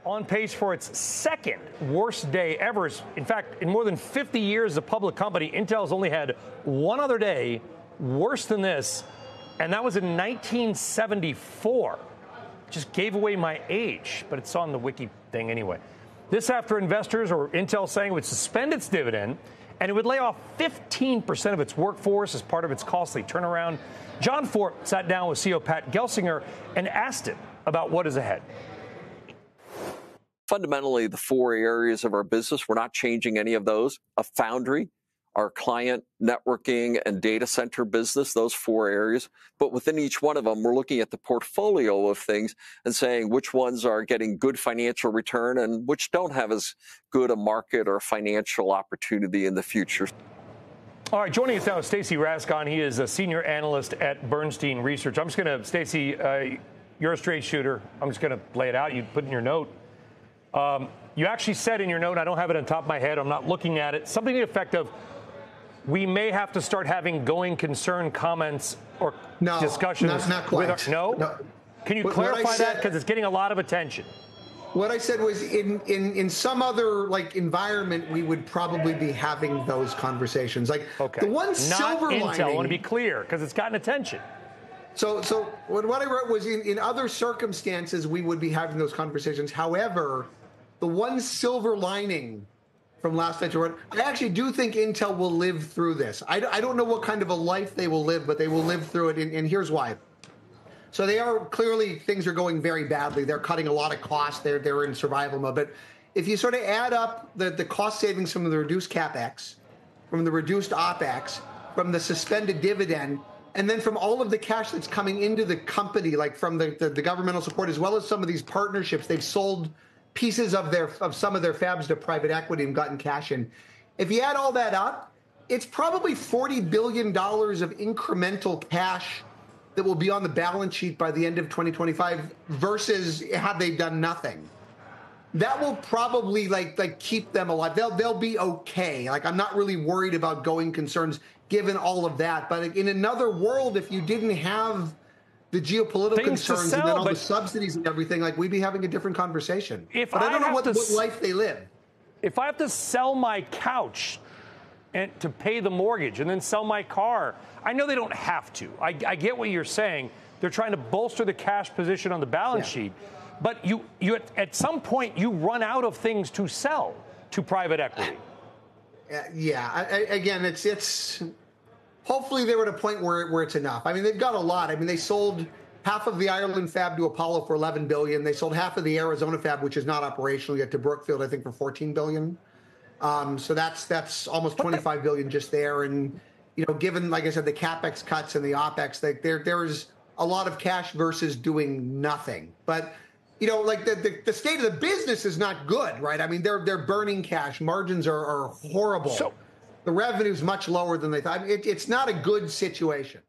on pace for its second worst day ever. In fact, in more than 50 years as a public company, Intel's only had one other day worse than this, and that was in 1974. Just gave away my age, but it's on the wiki thing anyway. This after investors, or Intel saying it would suspend its dividend, and it would lay off 15% of its workforce as part of its costly turnaround. John Fort sat down with CEO Pat Gelsinger and asked him about what is ahead. Fundamentally, the four areas of our business, we're not changing any of those. A foundry, our client networking and data center business, those four areas. But within each one of them, we're looking at the portfolio of things and saying which ones are getting good financial return and which don't have as good a market or financial opportunity in the future. All right, joining us now is Stacy Rasgon. He is a senior analyst at Bernstein Research. I'm just going to, Stacy, you're a straight shooter. I'm just going to lay it out. You put in your note. You actually said in your note, I don't have it on top of my head, I'm not looking at it, something to the effect of, we may have to start having going concern comments or discussions. Not quite. No? Can you clarify that? Because it's getting a lot of attention. What I said was in some other environment, we would probably be having those conversations. The one silver lining. Intel, I want to be clear, because it's gotten attention. So what I wrote was in other circumstances, we would be having those conversations. However, the one silver lining from last night, I actually do think Intel will live through this. I don't know what kind of a life they will live, but they will live through it, and here's why. So they are clearly, things are going very badly. They're cutting a lot of costs. They're in survival mode. But if you sort of add up the cost savings from the reduced CapEx, from the reduced OpEx, from the suspended dividend, and then from all of the cash that's coming into the company, like from the governmental support, as well as some of these partnerships, they've sold pieces of some of their fabs to private equity and gotten cash in. If you add all that up, it's probably $40 billion of incremental cash that will be on the balance sheet by the end of 2025 versus had they done nothing. That will probably keep them alive. They'll be okay. I'm not really worried about going concerns given all of that. But in another world, if you didn't have the geopolitical concerns and then all the subsidies and everything, we'd be having a different conversation. But I don't know what life they live. If I have to sell my couch and to pay the mortgage and then sell my car, I know they don't have to. I get what you're saying. They're trying to bolster the cash position on the balance sheet. But you at some point, you run out of things to sell to private equity. Again, it's hopefully they're at a point where it's enough. I mean, they've got a lot. I mean, they sold half of the Ireland fab to Apollo for $11 billion. They sold half of the Arizona fab, which is not operational yet, to Brookfield, I think, for $14 billion. So that's almost $25 billion just there. And, given, like I said, the CapEx cuts and the OpEx, there is a lot of cash versus doing nothing. But, the state of the business is not good, right? I mean, they're burning cash. Margins are horrible. The revenue is much lower than they thought. It's not a good situation.